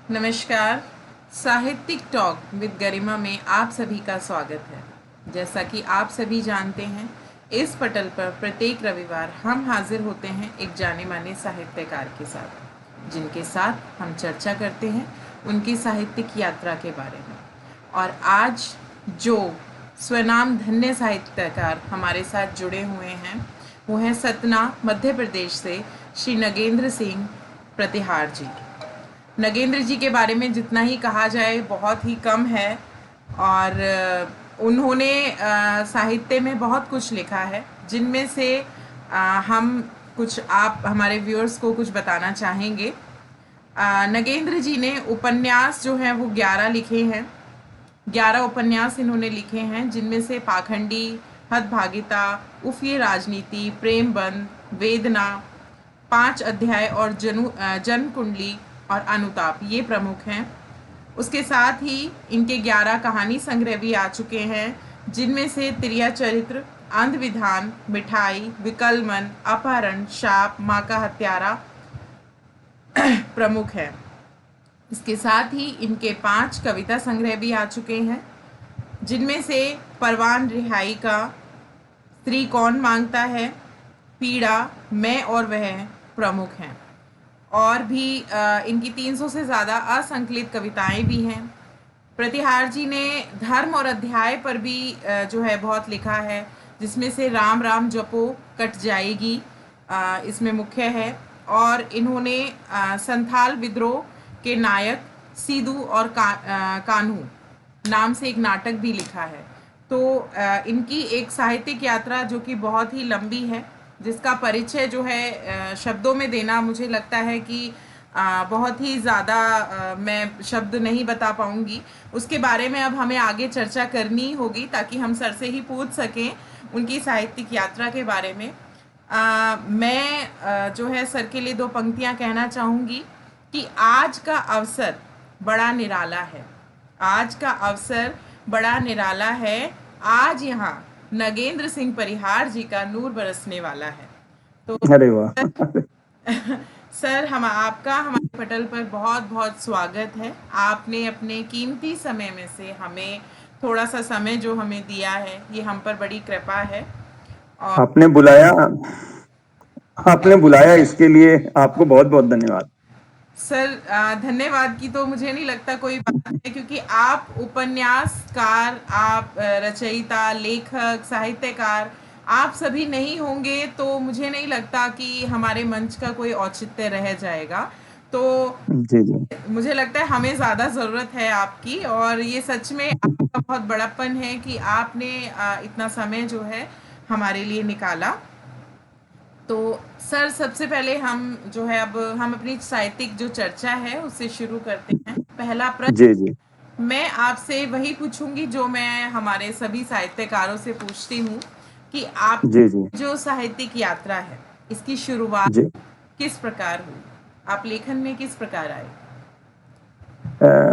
नमस्कार। साहित्यिक talk with गरिमा में आप सभी का स्वागत है। जैसा कि आप सभी जानते हैं, इस पटल पर प्रत्येक रविवार हम हाजिर होते हैं एक जाने माने साहित्यकार के साथ, जिनके साथ हम चर्चा करते हैं उनकी साहित्यिक यात्रा के बारे में। और आज जो स्वनाम धन्य साहित्यकार हमारे साथ जुड़े हुए हैं, वो हैं सतना मध्य प्रदेश से श्री नगेंद्र सिंह प्रतिहार जी। नगेंद्र जी के बारे में जितना ही कहा जाए बहुत ही कम है। और उन्होंने साहित्य में बहुत कुछ लिखा है, जिनमें से हम कुछ आप हमारे व्यूअर्स को कुछ बताना चाहेंगे। नगेंद्र जी ने उपन्यास जो हैं वो 11 लिखे हैं। 11 उपन्यास इन्होंने लिखे हैं, जिनमें से पाखंडी, हदभागिता, उफ़ राजनीति, प्रेम बंध, वेदना, 5 अध्याय और जन्म कुंडली और अनुताप ये प्रमुख हैं। उसके साथ ही इनके 11 कहानी संग्रह भी आ चुके हैं, जिनमें से तिरिया चरित्र, अंध विधान, मिठाई, विकलमन, अपहरण, शाप, माँ का हत्यारा प्रमुख है। इसके साथ ही इनके 5 कविता संग्रह भी आ चुके हैं, जिनमें से परवान रिहाई का, स्त्री कौन मांगता है, पीड़ा, मैं और वह प्रमुख हैं। और भी इनकी 300 से ज़्यादा असंकलित कविताएं भी हैं। प्रतिहार जी ने धर्म और अध्याय पर भी जो है बहुत लिखा है, जिसमें से राम राम जपो कट जाएगी इसमें मुख्य है। और इन्होंने संथाल विद्रोह के नायक सीधू और कान्हू नाम से एक नाटक भी लिखा है। तो इनकी एक साहित्यिक यात्रा जो कि बहुत ही लंबी है, जिसका परिचय जो है शब्दों में देना मुझे लगता है कि बहुत ही ज़्यादा मैं शब्द नहीं बता पाऊँगी। उसके बारे में अब हमें आगे चर्चा करनी होगी, ताकि हम सर से ही पूछ सकें उनकी साहित्यिक यात्रा के बारे में। मैं जो है सर के लिए 2 पंक्तियाँ कहना चाहूँगी कि आज का अवसर बड़ा निराला है। आज का अवसर बड़ा निराला है। आज यहाँ नगेंद्र सिंह परिहार जी का नूर बरसने वाला है। तो अरे वाह। सर, हम आपका हमारे पटल पर बहुत बहुत स्वागत है। आपने अपने कीमती समय में से हमें थोड़ा सा समय जो हमें दिया है, ये हम पर बड़ी कृपा है। और आपने बुलाया आपने बुलाया इसके लिए आपको बहुत बहुत धन्यवाद। सर, धन्यवाद की तो मुझे नहीं लगता कोई बात है, क्योंकि आप उपन्यासकार, आप रचयिता, लेखक, साहित्यकार, आप सभी नहीं होंगे तो मुझे नहीं लगता कि हमारे मंच का कोई औचित्य रह जाएगा। तो जी जी। मुझे लगता है हमें ज़्यादा ज़रूरत है आपकी, और ये सच में आपका बहुत बड़प्पन है कि आपने इतना समय जो है हमारे लिए निकाला। तो सर, सबसे पहले हम जो है अब हम अपनी साहित्यिक जो चर्चा है उससे शुरू करते हैं। पहला जी प्रश्न जी। मैं आपसे वही पूछूंगी जो मैं हमारे सभी साहित्यकारों से पूछती हूँ, कि आप जी जी। जो साहित्यिक यात्रा है, इसकी शुरुआत जी। किस प्रकार हुई? आप लेखन में किस प्रकार आए?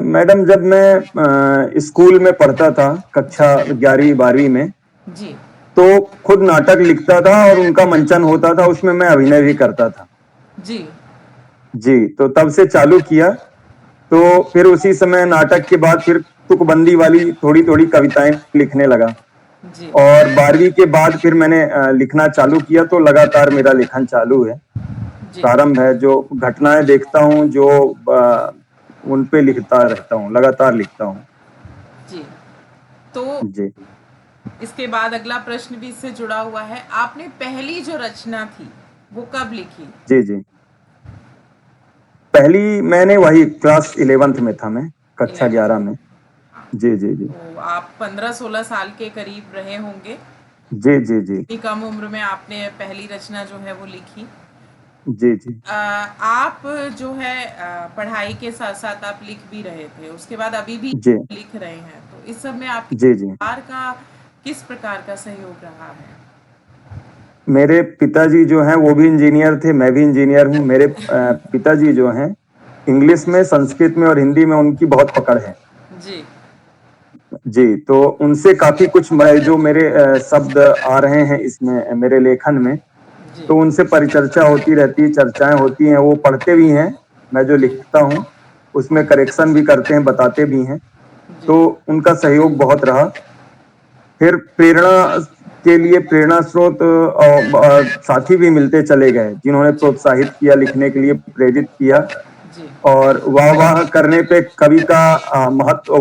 मैडम, जब मैं स्कूल में पढ़ता था, कक्षा 11वीं 12वीं में, जी। तो खुद नाटक लिखता था और उनका मंचन होता था, उसमें मैं अभिनय भी करता था। जी। जी, तो तब से चालू किया। तो फिर उसी समय नाटक के बाद फिर तुकबंदी वाली थोड़ी थोड़ी कविताएं लिखने लगा। जी। और 12वीं के बाद फिर मैंने लिखना चालू किया, तो लगातार मेरा लेखन चालू है, जी। प्रारंभ है। जो घटनाएं देखता हूँ, जो उन पे लिखता रहता हूँ, लगातार लिखता हूँ। जी। तो जी इसके बाद अगला प्रश्न भी इससे जुड़ा हुआ है। आपने पहली जो रचना थी वो कब लिखी? जी। जी, पहली मैंने वही क्लास 11th में था, मैं कक्षा 11। 11 में। जी जी जी। तो आप 15-16 साल के करीब रहे होंगे। जी जी जी। इतनी कम उम्र में आपने पहली रचना जो है वो लिखी। जी जी। आप जो है पढ़ाई के साथ साथ आप लिख भी रहे थे, उसके बाद अभी भी जी लिख रहे हैं, तो इस सब में आपके जी जी। परिवार का किस प्रकार का सहयोग रहा है? मेरे पिताजी जो हैं वो भी इंजीनियर थे, मैं भी इंजीनियर हूँ। मेरे पिताजी जो हैं, इंग्लिश में, संस्कृत में और हिंदी में उनकी बहुत पकड़ है। जी। जी, तो उनसे काफी कुछ जो मेरे शब्द आ रहे हैं इसमें मेरे लेखन में, जी। तो उनसे परिचर्चा होती रहती है, चर्चाएं होती हैं, वो पढ़ते भी हैं मैं जो लिखता हूँ। उसमें करेक्शन भी करते हैं, बताते भी हैं, जी तो उनका सहयोग बहुत रहा। फिर प्रेरणा के लिए प्रेरणा स्रोत साथी भी मिलते चले गए, जिन्होंने जी प्रोत्साहित किया, लिखने के लिए प्रेरित किया। जी और वाह-वाह करने पे कवि का महत्व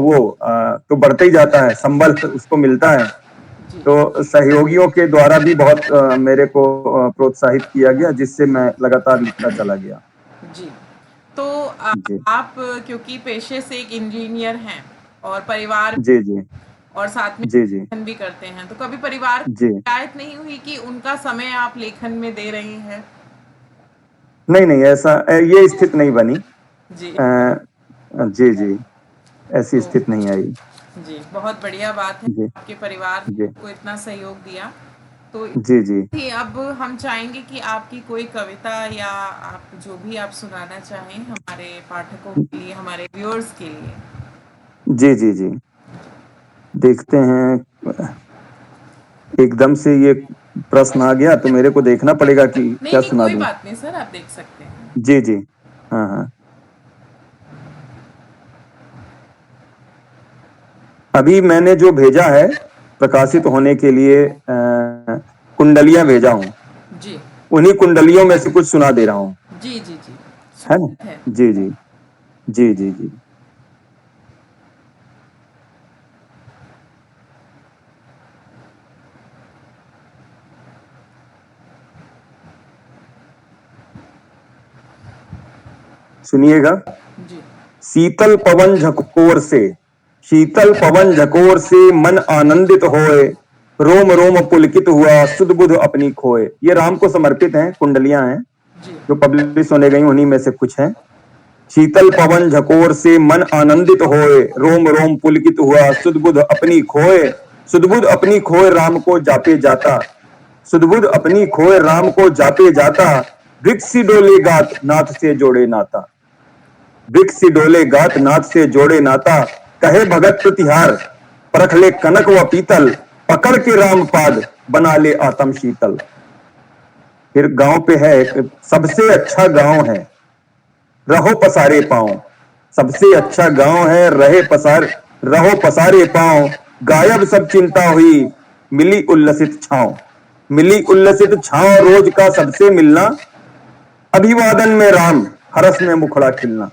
तो बढ़ते ही जाता है, संबल उसको मिलता है। जी तो सहयोगियों के द्वारा भी बहुत मेरे को प्रोत्साहित किया गया, जिससे मैं लगातार लिखता चला गया। जी। तो जी, आप क्योंकि पेशे से एक इंजीनियर हैं और परिवार जी, जी, और साथ में जी, जी, लेखन भी करते हैं, तो कभी परिवार को जी। शिकायत नहीं हुई कि उनका समय आप लेखन में दे रही हैं? नहीं, नहीं, ऐसा ये स्थिति नहीं बनी। जी। जी, जी, ऐसी तो स्थिति नहीं आई। जी, बहुत बढ़िया बात है, जी, आपके परिवार ने जी, आपको इतना सहयोग दिया। तो जी, जी। ही अब हम चाहेंगे कि आपकी कोई कविता या आप जो भी आप सुनाना चाहें हमारे पाठकों के लिए, हमारे व्यूअर्स के लिए। जी, जी, जी। देखते हैं, एकदम से ये प्रश्न आ गया तो मेरे को देखना पड़ेगा कि नहीं, क्या नहीं, सुना कोई दूँ। बात नहीं सर, आप देख सकते हैं। जी, जी। हाँ, हाँ। अभी मैंने जो भेजा है, प्रकाशित होने के लिए कुंडलियाँ भेजा हूँ। जी, उन्हीं कुंडलियों में से कुछ सुना दे रहा हूँ, जी, जी, जी। है ना? स्वागत है। जी, जी। जी, जी, जी। सुनिएगा। जी, शीतल पवन झकोर से, शीतल पवन झकोर से मन आनंदित होए, रोम रोम पुलकित हुआ सुध बुध अपनी खोए। ये राम को समर्पित हैं, कुंडलियां हैं, जी, जो पब्लिश होने गई, उन्हीं में से कुछ हैं। शीतल पवन झकोर से मन आनंदित होए, रोम रोम पुलकित हुआ सुध बुध अपनी खोए। सुध बुध अपनी खोए राम को जापे जाता, सुध बुध अपनी खोए राम को जापे जाता, वृक्ष डोले गात नाथ से जोड़े नाता। वृक्ष डोले गात नाथ से जोड़े नाता, कहे भगत प्रतिहार परख ले कनक व पीतल, पकड़ के राम पाद बना ले आत्म शीतल। फिर गांव पे है, सबसे अच्छा गांव है रहो पसारे पांव, सबसे अच्छा गांव है रहो पसारे पांव, गायब सब चिंता हुई मिली उल्लसित छांव। मिली उल्लसित छांव रोज का सबसे मिलना, अभिवादन में राम हरस में मुखड़ा खिलना।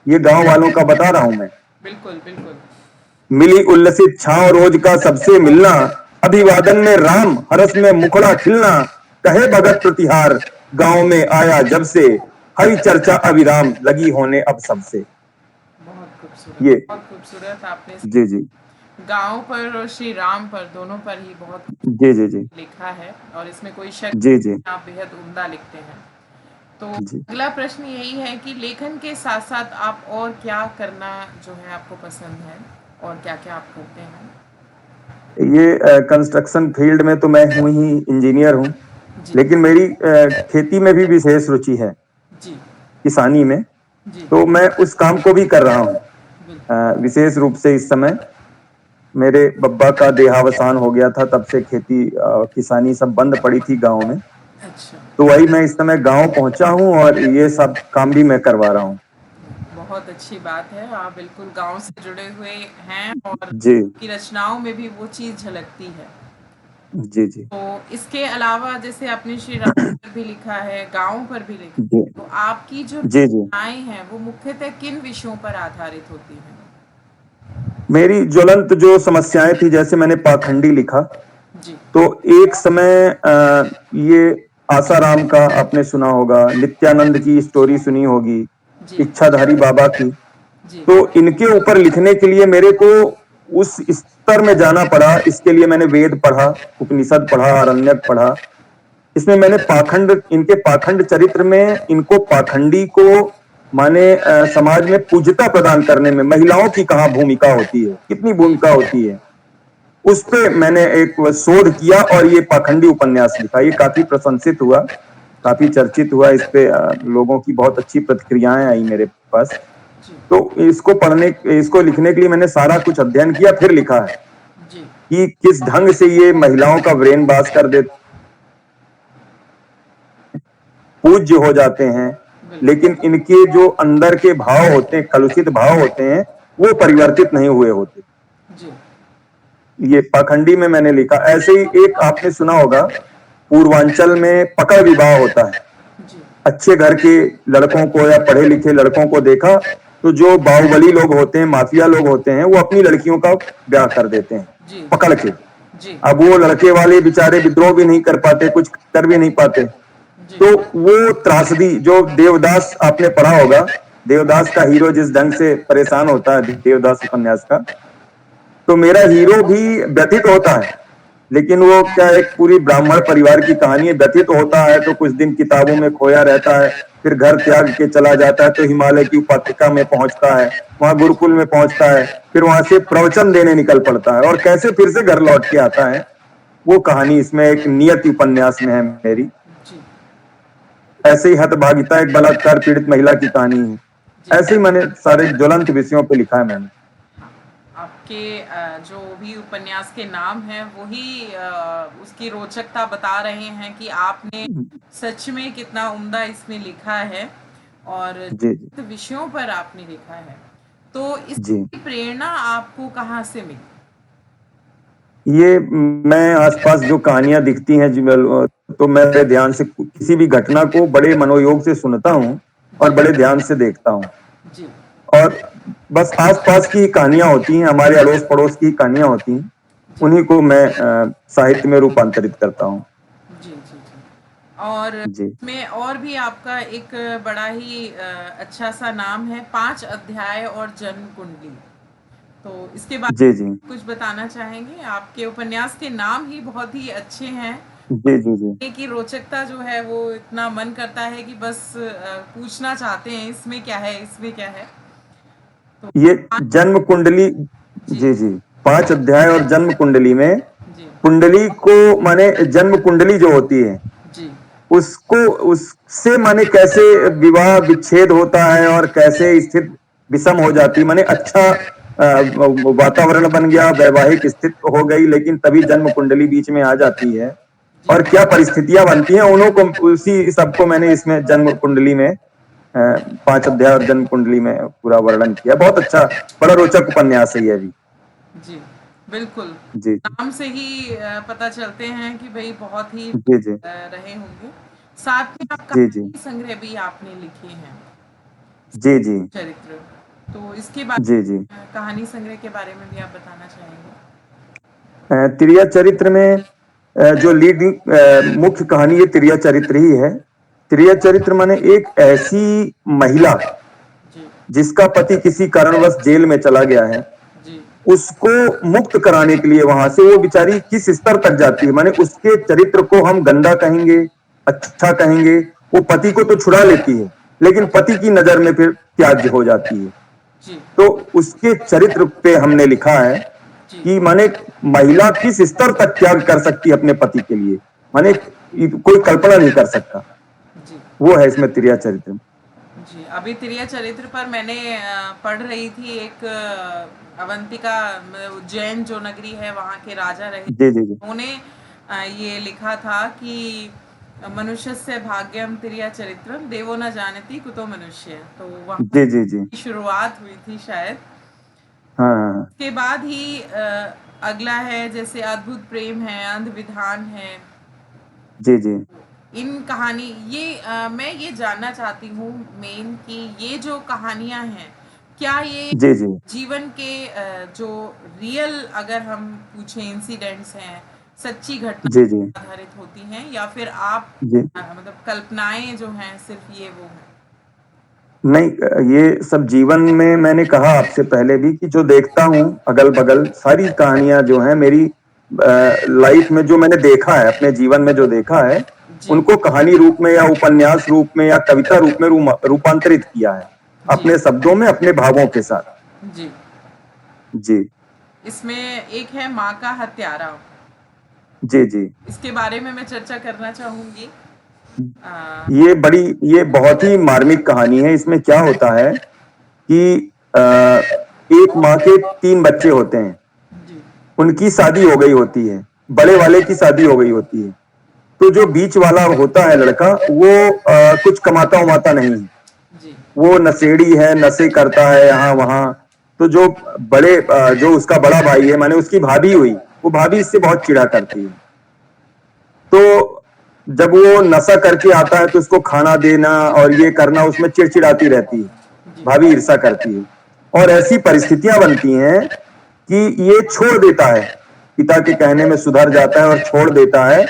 ये गांव वालों का बता रहा हूं मैं। बिल्कुल, बिल्कुल। मिली उल्लसित छांव रोज का सबसे मिलना, अभिवादन में राम हरस में मुखड़ा खिलना, कहे भगत प्रतिहार गांव में आया जब से, हरि चर्चा अविराम लगी होने अब सबसे। बहुत खूबसूरत, ये बहुत खूबसूरत आपने जी, जी, गाँव पर और श्री राम पर दोनों पर ही बहुत जी, जी, जी, लिखा है और इसमें कोई शक जी, जी, नहीं, आप बेहद उम्दा लिखते हैं। तो जी। अगला प्रश्न यही है कि लेखन के साथ-साथ आप और क्या करना जो है आपको पसंद है और क्या-क्या आप करते हैं? ये कंस्ट्रक्शन फील्ड में तो मैं हूँ ही, इंजीनियर हूँ, जी, लेकिन मेरी खेती में भी विशेष रुचि है, जी, किसानी में। जी, तो मैं उस काम को भी कर रहा हूँ। बिल्कुल। विशेष रूप से इस समय मेरे बब्बा का देहावसान हो गया था, तब से खेती किसानी सब बंद पड़ी थी गाँव में। अच्छा, तो वही मैं इस समय गाँव पहुँचा हूँ और ये सब काम भी मैं करवा रहा हूँ। बहुत अच्छी बात है। आप बिल्कुल गाँव से जुड़े हुए हैं और जी, की रचनाओं में भी वो चीज़ झलकती है। जी, जी, तो इसके अलावा जैसे आपने श्री राम पर भी लिखा है, गाँव पर भी लिखा जी, है, तो आपकी जो जी, जी। रचनाएँ हैं, वो मुख्यतः किन विषयों पर आधारित होती हैं? मेरी ज्वलंत जो समस्याएँ थी, जैसे मैंने पाखंडी लिखा, जी, तो एक समय ये आसाराम का आपने सुना होगा, नित्यानंद की स्टोरी सुनी होगी, जी, इच्छाधारी बाबा की। जी, तो इनके ऊपर लिखने के लिए मेरे को उस स्तर में जाना पड़ा। इसके लिए मैंने वेद पढ़ा, उपनिषद पढ़ा, आरण्यक पढ़ा। इसमें मैंने इनके पाखंड चरित्र में इनको पाखंडी को माने समाज में पूज्यता प्रदान करने में महिलाओं की कहाँ भूमिका होती है, कितनी भूमिका होती है, उस पे मैंने एक शोध किया और ये पाखंडी उपन्यास लिखा। ये काफी प्रशंसित हुआ, काफी चर्चित हुआ। इस पे लोगों की बहुत अच्छी प्रतिक्रियाएं आई मेरे पास। जी, तो इसको लिखने के लिए मैंने सारा कुछ अध्ययन किया, फिर लिखा है जी, कि किस ढंग से ये महिलाओं का ब्रेन वॉश कर देते, पूज्य हो जाते हैं, बिल्कुल। लेकिन इनके जो अंदर के भाव होते हैं, कलुषित भाव होते हैं, वो परिवर्तित नहीं हुए होते। जी। ये पाखंडी में मैंने लिखा। ऐसे ही एक आपने सुना होगा, पूर्वांचल में पकड़ विवाह होता है। जी। अच्छे घर के लड़कों को या पढ़े लिखे लड़कों को देखा तो जो बाहुबली लोग होते हैं, माफिया लोग होते हैं, वो अपनी लड़कियों का ब्याह कर देते हैं जी। पकड़ के। जी। अब वो लड़के वाले बेचारे विद्रोह भी नहीं कर पाते, कुछ कर भी नहीं पाते। जी। तो वो त्रासदी जो देवदास आपने पढ़ा होगा, देवदास का हीरो जिस ढंग से परेशान होता है देवदास उपन्यास का, तो मेरा हीरो भी व्यथित होता है। लेकिन वो क्या, एक पूरी ब्राह्मण परिवार की कहानी है। व्यथित होता है तो कुछ दिन किताबों में खोया रहता है, फिर घर त्याग के चला जाता है, तो हिमालय की उपत्यका में पहुंचता है, वहां गुरुकुल में पहुंचता है, फिर वहां से प्रवचन देने निकल पड़ता है और कैसे फिर से घर लौट के आता है। वो कहानी इसमें एक नियति उपन्यास में है मेरी। जी। ऐसे ही हतभागिता एक बलात्कार पीड़ित महिला की कहानी है। जी। ऐसे ही मैंने सारे ज्वलंत विषयों पे लिखा है मैंने। आपके जो भी उपन्यास के नाम हैं वही उसकी रोचकता बता रहे हैं कि आपने सच में कितना उम्दा इसमें लिखा है और जी जी जिन विषयों पर आपने लिखा है। तो जी। इसकी प्रेरणा आपको कहाँ से मिली? ये मैं आसपास जो कहानियां दिखती हैं तो मैं ध्यान से किसी भी घटना को बड़े मनोयोग से सुनता हूँ और जी। बड़े ध्यान से देखता हूँ। जी। और बस आसपास की कहानियां होती हैं, हमारे अड़ोस पड़ोस की कहानियां होती हैं, जी। उन्हीं को मैं साहित्य में रूपांतरित करता हूँ। जी। जी। जी। और जी में और भी आपका एक बड़ा ही अच्छा सा नाम है, 5 अध्याय और जन्म कुंडली। तो इसके बारे जी जी में कुछ बताना चाहेंगे? आपके उपन्यास के नाम ही बहुत ही अच्छे हैं। जी जी जी। की रोचकता जो है वो इतना मन करता है कि बस पूछना चाहते हैं इसमें क्या है, इसमें क्या है। तो ये हाँ, जन्म कुंडली, जी। जी जी, 5 अध्याय और जन्म कुंडली में, जी। कुंडली को माने जन्म कुंडली जो होती है जी। उसको, उससे माने कैसे विवाह विच्छेद होता है और कैसे स्थिति विषम हो जाती, माने अच्छा वातावरण बन गया, वैवाहिक स्थिति हो गई, लेकिन तभी जन्म कुंडली बीच में आ जाती है जी। और क्या परिस्थितियां बनती हैं उन्हों को, उसी सबको मैंने इसमें जन्म कुंडली में 5 अध्याय और जन्म कुंडली में पूरा वर्णन किया। बहुत अच्छा, बड़ा रोचक उपन्यास है ये भी। जी। बिल्कुल। जी नाम से ही पता चलते हैं कि भाई बहुत ही जी जी रहे होंगे। साथ में आप जी जी कहानी संग्रह भी आपने लिखे हैं, जी जी चरित्र। तो इसके बारे जी जी। कहानी संग्रह के बारे में भी आप बताना चाहेंगे? तिरिया चरित्र में जो मुख्य कहानी, ये तिरिया चरित्र ही है। तिरिया चरित्र माने एक ऐसी महिला जी। जिसका पति किसी कारणवश जेल में चला गया है, जी। उसको मुक्त कराने के लिए वहां से वो बेचारी किस स्तर तक जाती है, माने उसके चरित्र को हम गंदा कहेंगे, अच्छा कहेंगे। वो पति को तो छुड़ा लेती है, लेकिन पति की नजर में फिर त्याज्य हो जाती है। जी। तो उसके चरित्र पे हमने लिखा है जी। कि माने महिला किस स्तर तक त्याग कर सकती है अपने पति के लिए, माने कोई कल्पना नहीं कर सकता। जी। वो है इसमें तिरिया चरित्र। जी। अभी तिरिया चरित्र पर मैंने पढ़ रही थी एक अवंतिका, उज्जैन जो नगरी है वहाँ के राजा रहे, जी जी जी उन्होंने ये लिखा था कि मनुष्य से भाग्यम तिरिया चरित्रम देवो न जानती कुतो मनुष्य। तो वहाँ जी जी जी। की शुरुआत हुई थी शायद। हाँ हाँ हाँ। उसके बाद ही अगला है जैसे अद्भुत प्रेम है, अंध विधान है। जी जी इन कहानी ये मैं ये जानना चाहती हूँ मेन कि ये जो कहानियां हैं, क्या ये जी जी जीवन के जो रियल अगर हम पूछें इंसिडेंट्स हैं, सच्ची घटना जी जी आधारित होती हैं या फिर आप जी। मतलब कल्पनाएं जो हैं सिर्फ ये वो हैं? नहीं, ये सब जीवन में मैंने कहा आपसे पहले भी कि जो देखता हूँ अगल बगल, सारी कहानियां जो हैं मेरी लाइफ में, जो मैंने देखा है अपने जीवन में, जो देखा है जी। उनको कहानी रूप में या उपन्यास रूप में या कविता रूप में रूपांतरित किया है जी। अपने शब्दों में, अपने भावों के साथ। जी। जी इसमें एक है माँ का हत्यारा, जी जी। इसके बारे में मैं चर्चा करना चाहूंगी। ये बहुत ही मार्मिक कहानी है। इसमें क्या होता है कि एक माँ के 3 बच्चे होते हैं, जी। उनकी शादी हो गई होती है, बड़े वाले की शादी हो गई होती है। तो जो बीच वाला होता है लड़का, वो कुछ कमाता उमाता नहीं है, वो नशेड़ी है, नशे करता है यहाँ वहां। तो जो जो उसका बड़ा भाई है, माने उसकी भाभी हुई, वो भाभी इससे बहुत चिढ़ा करती है। तो जब वो नशा करके आता है तो उसको खाना देना और ये करना, उसमें चिड़चिड़ाती रहती है, जी भाभी ईर्षा करती है। और ऐसी परिस्थितियां बनती हैं कि ये छोड़ देता है, पिता के कहने में सुधर जाता है और छोड़ देता है।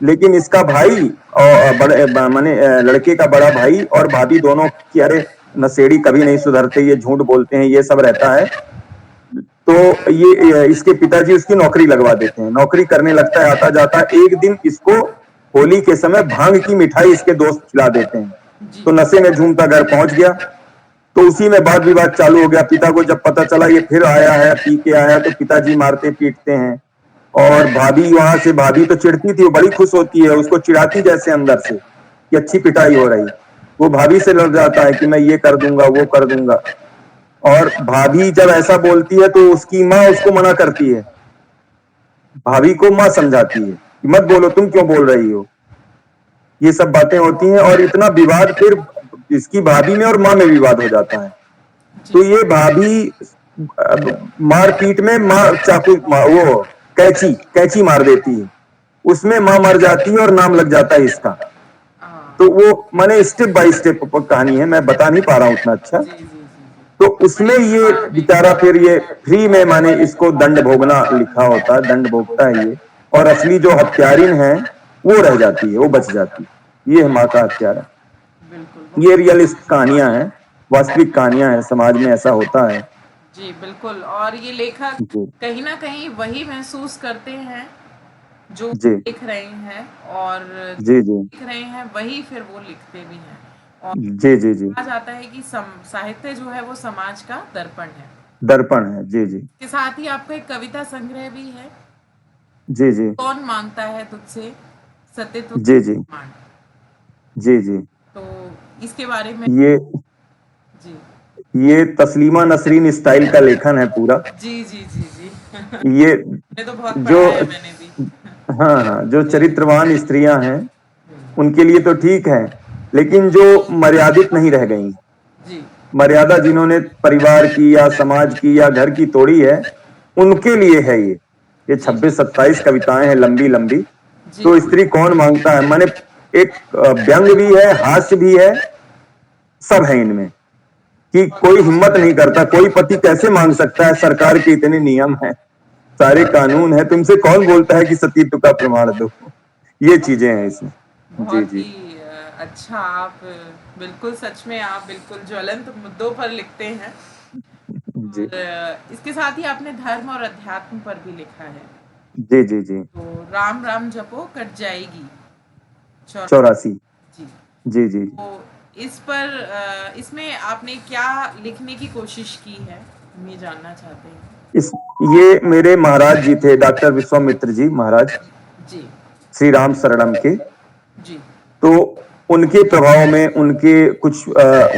लेकिन इसका भाई और माने लड़के का बड़ा भाई और भाभी दोनों की, अरे नशेड़ी कभी नहीं सुधरते, ये झूठ बोलते हैं, ये सब रहता है। तो ये इसके पिताजी उसकी नौकरी लगवा देते हैं, नौकरी करने लगता है, आता जाता। एक दिन इसको होली के समय भांग की मिठाई इसके दोस्त खिला देते हैं, जी तो नशे में झूमता घर पहुंच गया। तो उसी में वाद विवाद चालू हो गया। पिता को जब पता चला ये फिर आया है, पी के आया, तो पिताजी मारते पीटते हैं। और भाभी वहां से, भाभी तो चिढ़ती थी, वो बड़ी खुश होती है, उसको चिढ़ाती जैसे अंदर से कि अच्छी पिटाई हो रही। वो भाभी से लड़ जाता है कि मैं ये कर दूंगा, वो कर दूंगा। और भाभी जब ऐसा बोलती है तो उसकी माँ उसको मना करती है, भाभी को माँ समझाती है कि मत बोलो, तुम क्यों बोल रही हो। ये सब बातें होती हैं और इतना विवाद फिर इसकी भाभी में और माँ में विवाद हो जाता है। जी तो ये भाभी मारपीट में माँ वो कैची कैची मार देती है, उसमें माँ मर जाती है और नाम लग जाता है इसका। हाँ तो वो माने स्टेप बाय स्टेप कहानी है, मैं बता नहीं पा रहा हूं उतना अच्छा। जी जी जी जी तो बड़ी उसमें ये मार्मिक बेचारा फिर ये फ्री में, माने इसको दंड भोगना लिखा होता है, दंड भोगता है ये। और असली जो हत्यारिन है वो रह जाती है, वो बच जाती है। ये है माँ का हत्यारा। बिल्कुल ये रियलिस्ट कहानियां हैं, वास्तविक कहानियां हैं, समाज में ऐसा होता है। जी बिल्कुल। और ये लेखक जी कहीं ना कहीं वही महसूस करते हैं जो जी लिख रहे हैं, और जी जी लिख रहे हैं वही फिर वो लिखते भी हैं। और जी जी जी कहा जाता है कि साहित्य जो है वो समाज का दर्पण है। दर्पण है। जी जी इसके साथ ही आपका एक कविता संग्रह भी है, जी जी कौन मांगता है तुझसे सत्यत्व जी जी प्रमाण। जी जी। तो इसके बारे में ये जी ये तस्लीमा नसरीन स्टाइल का लेखन है पूरा। जी जी जी जी ये ये तो बहुत जो पढ़ा है मैंने भी। हाँ हाँ, जो चरित्रवान स्त्रियां हैं उनके लिए तो ठीक है, लेकिन जो मर्यादित नहीं रह गई, जी मर्यादा जिन्होंने परिवार की या समाज की या घर की तोड़ी है, उनके लिए है ये जी 26-27 कविताएं हैं, लंबी लंबी। जी तो स्त्री कौन मांगता है, माने एक व्यंग भी है, हास्य भी है, सब है इनमें। कि कोई हिम्मत नहीं करता, कोई पति कैसे मांग सकता है, सरकार के इतने नियम है, सारे कानून है, तुमसे कौन बोलता है कि सतीत्व का प्रमाण दो। ये चीजें हैं इसमें। जी बहुत जी ही अच्छा। आप बिल्कुल, सच में आप बिल्कुल ज्वलंत मुद्दों पर लिखते हैं। जी और इसके साथ ही आपने धर्म और अध्यात्म पर भी लिखा है। जी जी जी। तो राम राम जपो कट जाएगी 84। 84। जी। जी जी। तो इस पर इसमें आपने क्या लिखने की कोशिश की है, हम ये जानना चाहते हैं। इस ये मेरे महाराज जी थे, डॉक्टर विश्वामित्र जी महाराज, जी श्री राम शरणम के। जी तो उनके प्रभाव में,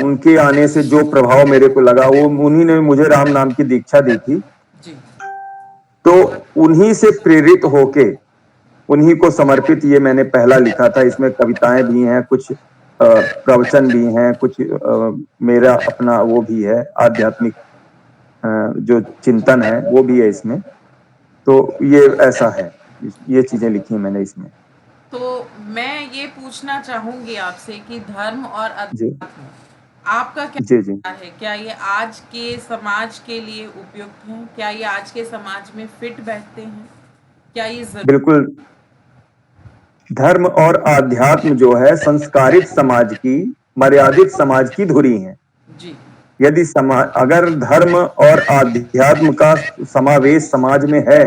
उनके आने से जो प्रभाव मेरे को लगा, वो उन्हीं ने मुझे राम नाम की दीक्षा दी थी। जी तो उन्हीं से प्रेरित होके, उन्हीं को समर्पित ये मैंने पहला लिखा था। इसमें कविताएं भी हैं, कुछ प्रवचन भी हैं, कुछ मेरा अपना वो भी है, आध्यात्मिक जो चिंतन है वो भी है इसमें। तो ये ऐसा है, ये चीजें लिखी हैं मैंने इसमें। तो मैं ये पूछना चाहूंगी आपसे कि धर्म और जी अध्यात्म आपका क्या जी जी। विचार है? क्या ये आज के समाज के लिए उपयुक्त हैं? क्या ये आज के समाज में फिट बैठते हैं? क्या ये जरूरी? बिल्कुल। धर्म और आध्यात्म जो है संस्कारित समाज की, मर्यादित समाज की धुरी है। जी यदि अगर धर्म और आध्यात्म का समावेश समाज में है,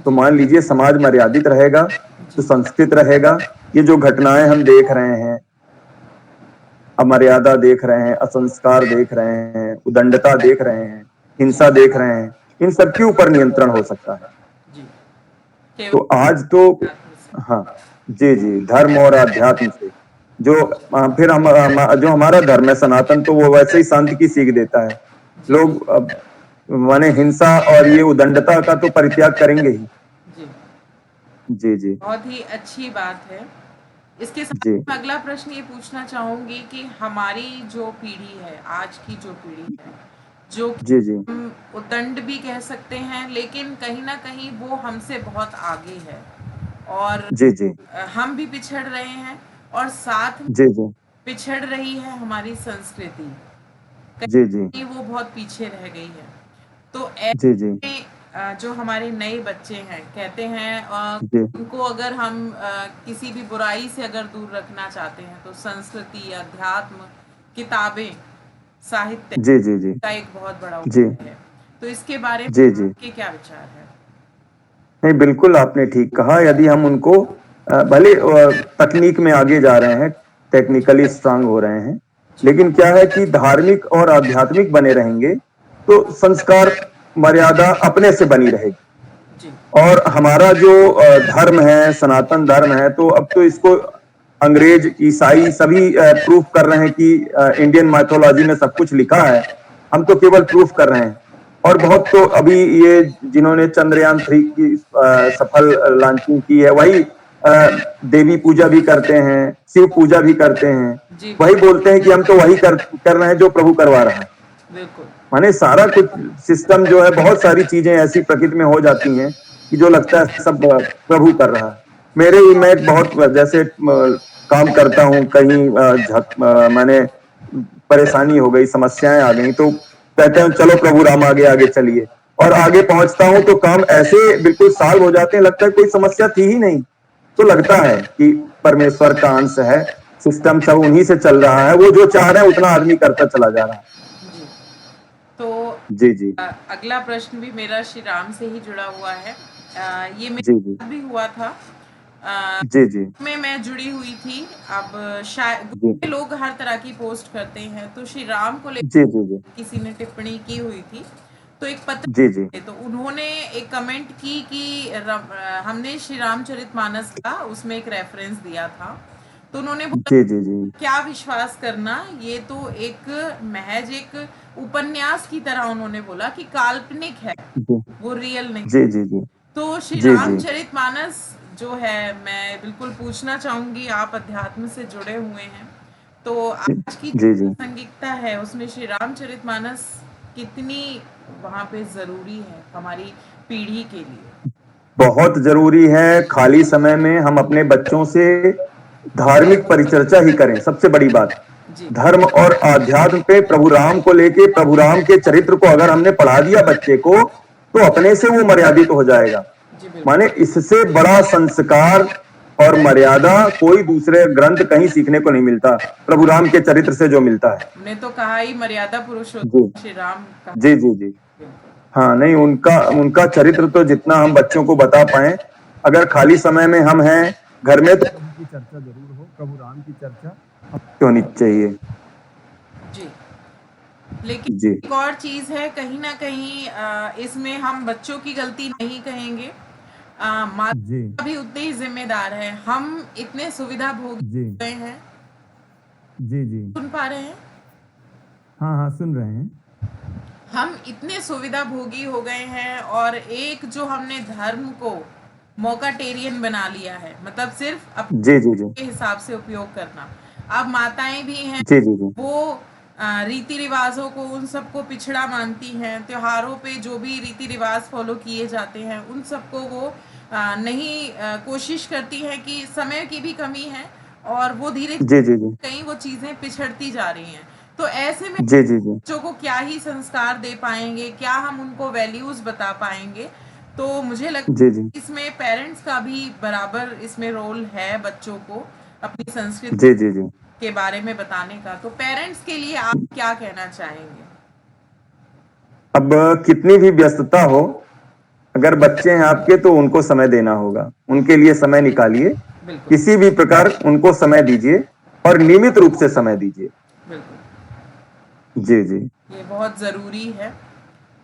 तो जी मान लीजिए समाज मर्यादित रहेगा, तो जी संस्कृत रहेगा। ये जो घटनाएं हम देख रहे हैं, अमर्यादा देख रहे हैं, असंस्कार देख रहे हैं, उदंडता देख रहे हैं, जी हिंसा देख रहे हैं, इन सब के ऊपर नियंत्रण हो सकता है। जी तो केवल आज तो अध्यात्म से। हाँ, जी जी, धर्म और आध्यात्म से जो फिर जो हमारा धर्म है सनातन, तो वो वैसे ही शांति की सीख देता है। जी लोग माने हिंसा और ये उदंडता का तो परित्याग करेंगे ही। जी जी जी बहुत ही अच्छी बात है। इसके साथ जी मैं अगला प्रश्न ये पूछना चाहूंगी कि हमारी जो पीढ़ी है, आज की जो पीढ़ी है, जो कि जी जी हम उद्दंड भी कह सकते हैं, लेकिन कहीं ना कहीं वो हमसे बहुत आगे है। और जी जी हम भी पिछड़ रहे हैं, और साथ में जी जी पिछड़ रही है हमारी संस्कृति, जी जी कहीं वो बहुत पीछे रह गई है। तो जी जी ऐसे में जो हमारे नए बच्चे हैं, कहते हैं जी उनको अगर हम किसी भी बुराई से अगर दूर रखना चाहते हैं तो संस्कृति, अध्यात्म, किताबें, साहित्य जी जी जी का एक बहुत बड़ा जी उपाय है। तो इसके बारे में जी जी आपके क्या विचार है? नहीं, बिल्कुल आपने ठीक कहा। यदि हम उनको भले तकनीक में आगे जा रहे हैं, टेक्निकली स्ट्रांग हो रहे हैं, लेकिन क्या है कि धार्मिक और आध्यात्मिक बने रहेंगे तो संस्कार मर्यादा अपने से बनी रहेगी। जी और हमारा जो धर्म है, सनातन धर्म है, तो अब तो इसको अंग्रेज, ईसाई सभी प्रूफ कर रहे हैं कि इंडियन माइथोलॉजी में सब कुछ लिखा है। हम तो केवल प्रूफ कर रहे हैं। और बहुत तो अभी ये जिन्होंने चंद्रयान 3 की सफल लॉन्चिंग की है, वही देवी पूजा भी करते हैं, शिव पूजा भी करते हैं। जी वही बोलते हैं कि हम तो वही कर रहे हैं जो प्रभु करवा रहा है। बिल्कुल। माने सारा कुछ सिस्टम जो है, बहुत सारी चीजें ऐसी प्रकृति में हो जाती हैं कि जो लगता है सब प्रभु कर रहा है। मैं एक बहुत जैसे काम करता हूँ कहीं, मैंने परेशानी हो गई, समस्याएं आ गई, तो कहते हैं चलो प्रभु राम आगे आगे चलिए। और आगे पहुंचता हूं तो काम ऐसे बिल्कुल सॉल्व हो जाते हैं, लगता है कोई समस्या थी ही नहीं। तो लगता है कि परमेश्वर का अंश है, सिस्टम सब उन्हीं से चल रहा है, वो जो चाह रहे हैं उतना आदमी करता चला जा रहा है। जी तो जी जी अगला प्रश्न भी मेरा श्री राम से ही जुड़ा हुआ है। ये जी मेरे जी साथ भी हुआ था। जी जी में मैं जुड़ी हुई थी। अब शायद जी लोग हर तरह की पोस्ट करते हैं, तो श्री राम को जी जी जी लेकर किसी ने टिप्पणी की हुई थी। तो एक जी जी पत्र, तो उन्होंने एक कमेंट की कि हमने श्री रामचरितमानस का उसमें एक रेफरेंस दिया था। तो उन्होंने बोला जी जी जी क्या विश्वास करना, ये तो एक महज एक उपन्यास की तरह, उन्होंने बोला कि काल्पनिक है, वो रियल नहीं। जी जी जी तो श्री जी जी रामचरितमानस जो है, मैं बिल्कुल पूछना चाहूंगी, आप अध्यात्म से जुड़े हुए हैं, तो आज की जो जी जी प्रासंगिकता है उसमें श्री रामचरितमानस कितनी वहां पे जरूरी है हमारी पीढ़ी के लिए? बहुत जरूरी है। खाली समय में हम अपने बच्चों से धार्मिक परिचर्चा ही करें, सबसे बड़ी बात। जी धर्म और आध्यात्म पे, प्रभु राम को लेके, प्रभु राम के चरित्र को अगर हमने पढ़ा दिया बच्चे को, तो अपने से वो मर्यादित हो जाएगा। जी बिल्कुल। माने इससे बड़ा संस्कार और मर्यादा कोई दूसरे ग्रंथ कहीं सीखने को नहीं मिलता, प्रभु राम के चरित्र से जो मिलता है। हमने तो कहा ही मर्यादा जी पुरुषोत्तम श्री राम का। जी जी जी बिल्कुल। हाँ, नहीं, उनका उनका चरित्र तो जितना हम बच्चों को बता पाए, अगर खाली समय में हम हैं घर में, तो प्रभु की चर्चा जरूर हो, प्रभु राम की चर्चा होनी चाहिए। जी लेकिन जी एक और चीज है, कहीं ना कहीं इसमें हम बच्चों की गलती नहीं कहेंगे, माता जी पिता भी उतने ही जिम्मेदार है। हम इतने सुविधा भोगी जी हो गए हैं। जी जी सुन पा रहे हैं? हाँ हाँ, सुन रहे हैं। हम इतने सुविधा भोगी हो गए हैं, और एक जो हमने धर्म को मौकाटेरियन बना लिया है, मतलब सिर्फ जी जी जी अपने हिसाब से उपयोग करना। अब माताएं भी हैं, जी जी जी वो रीति रिवाजों को, उन सबको पिछड़ा मानती हैं। त्योहारों पे जो भी रीति रिवाज फॉलो किए जाते हैं, उन सबको वो नहीं, कोशिश करती हैं कि समय की भी कमी है, और वो धीरे जी जी जी कहीं वो चीजें पिछड़ती जा रही हैं। तो ऐसे में जी जी जी बच्चों को क्या ही संस्कार दे पाएंगे, क्या हम उनको वैल्यूज बता पाएंगे? तो मुझे लगता जी जी है इसमें पेरेंट्स का भी बराबर इसमें रोल है, बच्चों को अपनी संस्कृति जी जी जी के बारे में बताने का। तो पेरेंट्स के लिए आप क्या कहना चाहेंगे? अब कितनी भी व्यस्तता हो, अगर बच्चे हैं आपके तो उनको समय देना होगा, उनके लिए समय निकालिए, बिल्कुल किसी भी प्रकार उनको समय दीजिए, और नियमित रूप से समय दीजिए। बिल्कुल, जी जी ये बहुत जरूरी है।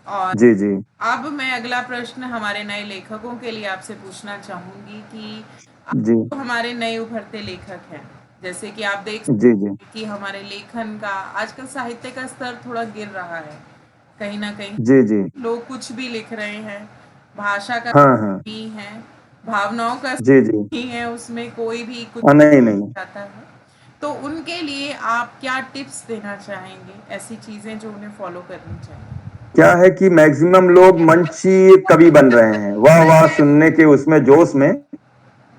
और जी जी अब मैं अगला प्रश्न हमारे नए लेखकों के लिए आपसे पूछना चाहूंगी कि आप जी जो हमारे नए उभरते लेखक हैं, जैसे कि आप देख जी जी सकते हैं कि हमारे लेखन का आजकल साहित्य का स्तर थोड़ा गिर रहा है, कहीं ना कहीं जी जी लोग कुछ भी लिख रहे हैं, भाषा का हाँ हाँ भी है, भावनाओं का जी जी। नहीं है, उसमें कोई भी कुछ नहीं नहीं। चाहता है। तो उनके लिए आप क्या टिप्स देना चाहेंगे, ऐसी चीजें जो उन्हें फॉलो करनी चाहिए? क्या है कि मैक्सिमम लोग मंची कवि बन रहे हैं, वाह वाह सुनने के उसमें जोश में,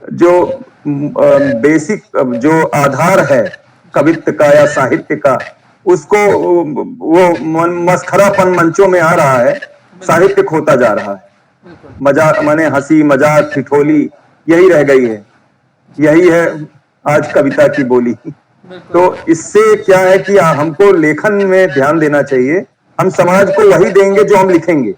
जो बेसिक जो आधार है जी कवित्व का या साहित्य का, उसको वो मस्खरापन मंचों में आ रहा है, बिल्कुल साहित्य खोता जा रहा है। बिल्कुल मजाक माने हंसी मजाक ठिठोली यही रह गई है, यही है आज कविता की बोली। बिल्कुल तो इससे क्या है कि हमको लेखन में ध्यान देना चाहिए। हम समाज को वही देंगे जो हम लिखेंगे। ये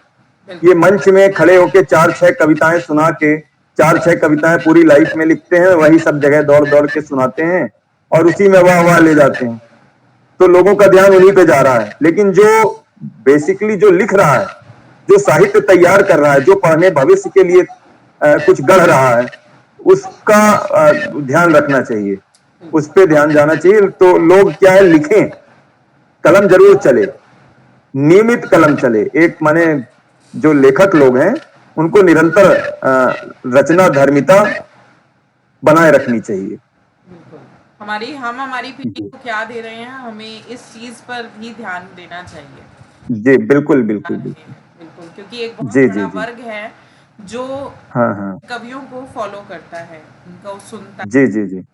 बिल्कुल मंच में खड़े होके 4-6 कविताएं सुना के, 4-6 कविताएं पूरी लाइफ में लिखते हैं, वही सब जगह दौड़ दौड़ के सुनाते हैं और उसी में वाह वाह ले जाते हैं। तो लोगों का ध्यान उन्हीं पे जा रहा है। लेकिन जो बेसिकली जो लिख रहा है, जो साहित्य तैयार कर रहा है, जो पढ़ने भविष्य के लिए कुछ गढ़ रहा है, उसका ध्यान रखना चाहिए, उस पे ध्यान जाना चाहिए। तो लोग क्या है, लिखें, कलम जरूर चले, नियमित कलम चले। एक माने जो लेखक लोग हैं उनको निरंतर रचना धर्मिता बनाए रखनी चाहिए। बिल्कुल। हमारी पीढ़ी जी को क्या दे रहे हैं, हमें इस चीज पर भी ध्यान देना चाहिए। जी, बिल्कुल क्या बिल्कुल रहे बिल्कुल। हैं, बिल्कुल, क्योंकि एक बहुत जी बड़ा जी जी। वर्ग है जो हाँ हाँ। कवियों को फॉलो करता है, उनको सुनता जी जी जी।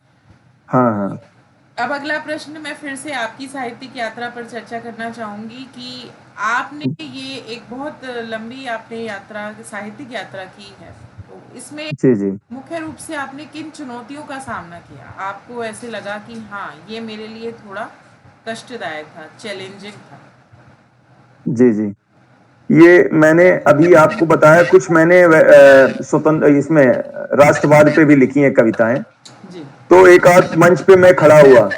हाँ हाँ। है। अब अगला प्रश्न मैं फिर से आपकी साहित्यिक यात्रा पर चर्चा करना चाहूंगी कि आपने ये एक बहुत लंबी आपने यात्रा, साहित्यिक यात्रा की है, तो इसमें जी जी। मुख्य रूप से आपने किन चुनौतियों का सामना किया? आपको ऐसे लगा कि हाँ, ये मेरे लिए थोड़ा कष्टदायक था, चैलेंजिंग था? जी जी। ये मैंने अभी आपको बताया, कुछ मैंने स्वतंत्र इसमें राष्ट्रवाद पे भी लिखी हैं कविताएं। जी तो एक आध मंच पे मैं खड़ा हुआ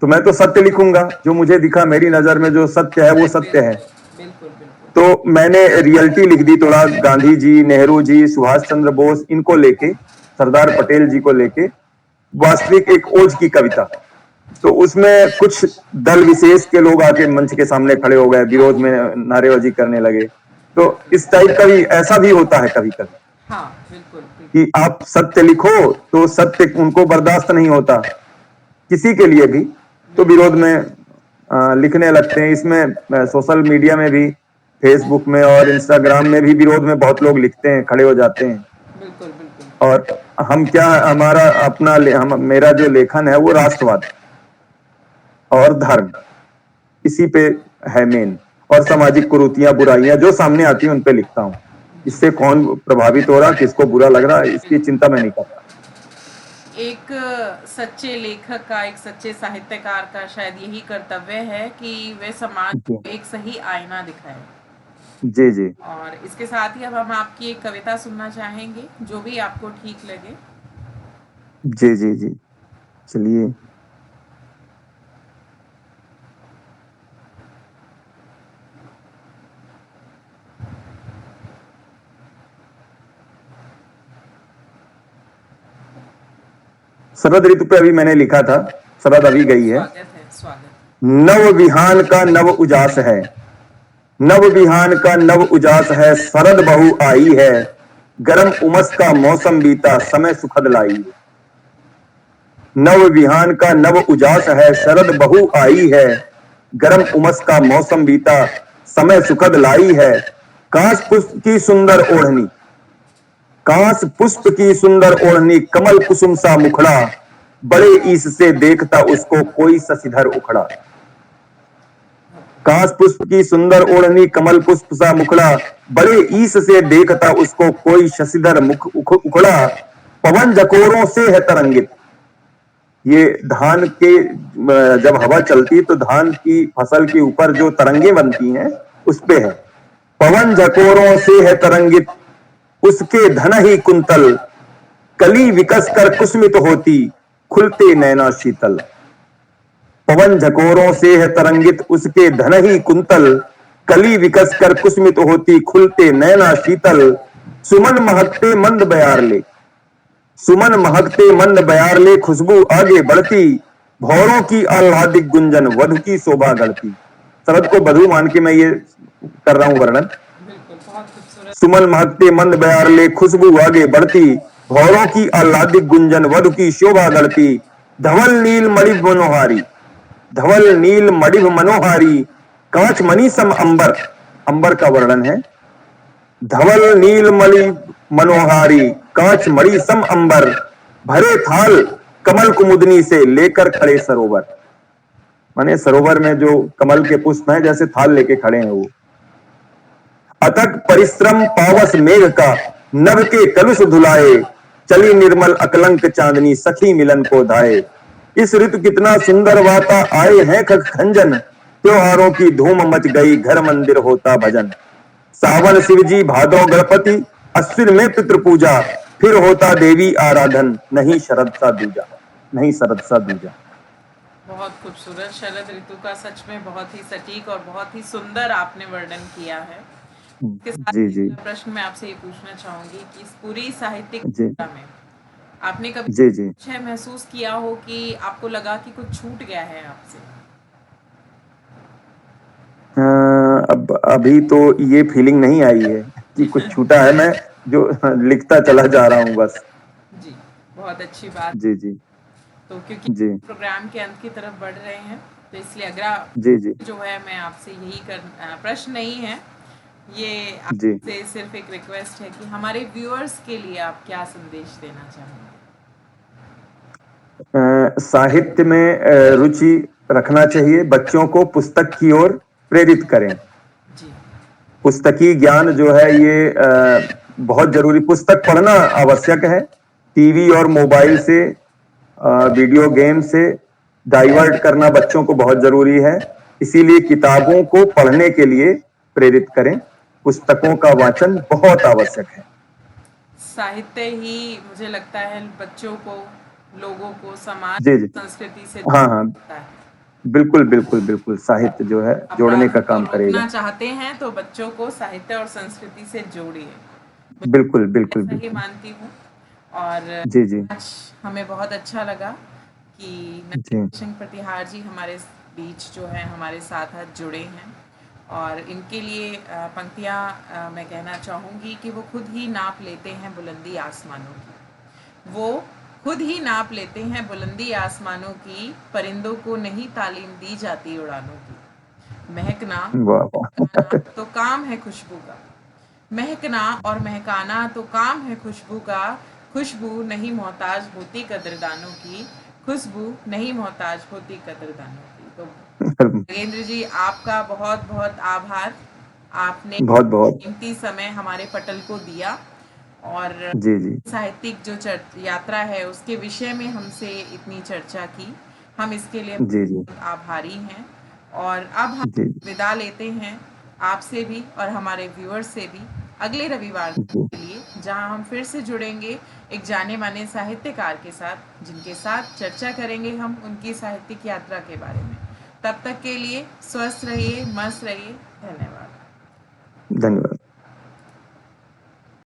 तो मैं तो सत्य लिखूंगा, जो मुझे दिखा, मेरी नजर में जो सत्य है वो सत्य है। बिल्कुल बिल्कुल। तो मैंने रियलिटी लिख दी थोड़ा, गांधी जी, नेहरू जी, सुभाष चंद्र बोस, इनको लेके, सरदार पटेल जी को लेके, वास्तविक एक ओज की कविता। तो उसमें कुछ दल विशेष के लोग आके मंच के सामने खड़े हो गए, विरोध में नारेबाजी करने लगे। तो बिल्कुल इस टाइप का भी, ऐसा भी होता है कभी कभी हाँ बिल्कुल बिल्कुल। कि आप सत्य लिखो तो सत्य उनको बर्दाश्त नहीं होता, किसी के लिए भी, तो विरोध में लिखने लगते हैं। इसमें सोशल मीडिया में भी, फेसबुक में और इंस्टाग्राम में भी विरोध में बहुत लोग लिखते हैं, खड़े हो जाते हैं। बिल्कुल बिल्कुल। और हम क्या, हमारा अपना मेरा जो लेखन है वो राष्ट्रवाद और धर्म, इसी पे है मेन। और सामाजिक कुरीतियां बुराइयां जो सामने आती हैं उन पे लिखता हूँ। इससे कौन प्रभावित हो रहा, किसको बुरा लग रहा, इसकी चिंता मैं नहीं करता। एक सच्चे लेखक का, एक सच्चे साहित्यकार का शायद यही कर्तव्य है कि वे समाज जी को एक सही आईना दिखाए। जी जी। और इसके साथ ही अब हम आपकी एक कविता सुनना चाहेंगे, जो भी आपको ठीक लगे। जी जी जी। चलिए। शरद ऋतु पे अभी मैंने लिखा था, शरद अभी गई है। स्वागत है, स्वागत। नव विहान का नव उजास है, नव विहान का नव उजास है, शरद बहू आई है, गरम उमस का मौसम बीता, समय सुखद लाई है। नव विहान का नव उजास है, शरद बहू आई है, गरम उमस का मौसम बीता, समय सुखद लाई है। कांस पुष्प की सुंदर ओढ़नी, कांस पुष्प की सुंदर ओढ़नी, कमल कुसुम सा मुखड़ा, बड़े ईस से देखता उसको कोई शशिधर उखड़ा। कांस पुष्प की सुंदर ओढ़नी, कमल पुष्प सा मुखड़ा, बड़े ईस से देखता उसको कोई शशिधर मुख उखड़ा। पवन झकोरों से है तरंगित, ये धान के जब हवा चलती तो धान की फसल के ऊपर जो तरंगे बनती हैं उस पे है। पवन झकोरों से है तरंगित, उसके धन ही कुंतल, कली विकस कर कुसमित होती, खुलते नैना शीतल। पवन झकोरों से है तरंगित, उसके धन ही कुंतल, कली विकस कर कुसमित होती, खुलते नैना शीतल। सुमन महकते मंद बयार ले, सुमन महकते मंद बयार ले, खुशबू आगे बढ़ती, भौरों की आह्लादिक गुंजन, वधु की शोभा गढ़ती। शरद को वधु मान के मैं ये कर रहा हूं वर्णन। बिल्कुल, बहुत खूबसूरत। सुमन महकते मंद बयारले खुशबू आगे बढ़ती, भौरों की आह्लादिक गुंजन वधु की शोभा गढ़ती। धवल नील मणिभ मनोहारी, धवल नील मणिभ मनोहारी, कांच मणि सम अंबर, अंबर का वर्णन है। धवल नील मणिभ मनोहारी, कांच मणि सम अंबर, भरे थाल कमल कुमुदनी से लेकर खड़े सरोवर। माने सरोवर में जो कमल के पुष्प हैं जैसे थाल लेके खड़े हैं वो। अथक परिश्रम पावस मेघ का, नभ के कलुष धुलाए, चली निर्मल अकलंक चांदनी सखी मिलन को धाए। इस ऋतु कितना सुंदर वाता, आए हैं खग खंजन, त्योहारों की धूम मच गई, घर मंदिर होता भजन। सावन शिवजी, भादौ गणपति, अश्विन में पितृ पूजा, फिर होता देवी आराधन, नहीं शरद सा दूजा, नहीं शरद सा दूजा। बहुत खूबसूरत। शरद ऋतु का सच में बहुत ही सटीक और बहुत ही सुंदर आपने वर्णन किया है। इसके साथ जी ही जी अगला प्रश्न मैं आपसे ये पूछना चाहूंगी कि इस पूरी साहित्यिक जी यात्रा में आपने कभी जी जी कुछ है महसूस किया हो कि आपको लगा कि कुछ छूट गया है आपसे? अब अभी तो ये फीलिंग नहीं आई है कि कुछ छूटा है। मैं जो लिखता चला जा रहा हूँ बस। जी, बहुत अच्छी बात। जी जी तो क्योंकि जी प्रोग्राम के अंत की तरफ बढ़ रहे हैं तो इसलिए अगला जी जी जो है मैं आपसे यही प्रश्न नहीं है, ये जी। आपसे सिर्फ एक रिक्वेस्ट है कि हमारे व्यूअर्स के लिए आप क्या संदेश देना चाहेंगे? साहित्य में रुचि रखना चाहिए, बच्चों को पुस्तक की ओर प्रेरित करें। जी पुस्तकीय ज्ञान जो है ये बहुत जरूरी, पुस्तक पढ़ना आवश्यक है। टीवी और मोबाइल से, वीडियो गेम से डाइवर्ट करना बच्चों को बहुत जरूरी है। इसीलिए किताबों को पढ़ने के लिए प्रेरित करें। पुस्तकों का वाचन बहुत आवश्यक है। साहित्य ही मुझे लगता है बच्चों को, लोगों को समाज जी जी संस्कृति से हाँ हाँ जोड़ता है। बिल्कुल बिल्कुल बिल्कुल, साहित्य जो है जोड़ने का अपराधों को काम करेगा। रोकना चाहते हैं तो बच्चों को साहित्य और संस्कृति से जोड़िए। बिल्कुल बिल्कुल ऐसा ही बिल्कुल। मानती हूँ। और जी जी आज हमें बहुत अच्छा लगा कि जी नरेंद्र सिंह प्रतिहार जी हमारे बीच जो है हमारे साथ आज जुड़े हैं। और इनके लिए पंक्तियाँ मैं कहना चाहूँगी कि वो खुद ही नाप लेते हैं बुलंदी आसमानों की। वो खुद ही नाप लेते हैं बुलंदी आसमानों की, परिंदों को नहीं तालीम दी जाती उड़ानों की। महकना वाह वाह महकाना तो काम है खुशबू का, महकना और महकाना तो काम है खुशबू का। खुशबू नहीं मोहताज होती कदरदानों की, खुशबू नहीं मोहताज होती कदरदानों की। तो नगेंद्र जी, आपका बहुत बहुत आभार। आपने बहुत बहुत। कीमती समय हमारे पटल को दिया और जी जी साहित्यिक जो यात्रा है उसके विषय में हमसे इतनी चर्चा की। हम इसके लिए जी जी बहुत आभारी हैं। और अब हम जी विदा लेते हैं आपसे भी और हमारे व्यूअर्स से भी, अगले रविवार जी के लिए, जहां हम फिर से जुड़ेंगे एक जाने माने साहित्यकार के साथ, जिनके साथ चर्चा करेंगे हम उनकी साहित्यिक यात्रा के बारे में। तब तक के लिए स्वस्थ रहिए, मस्त रहिए। धन्यवाद। धन्यवाद।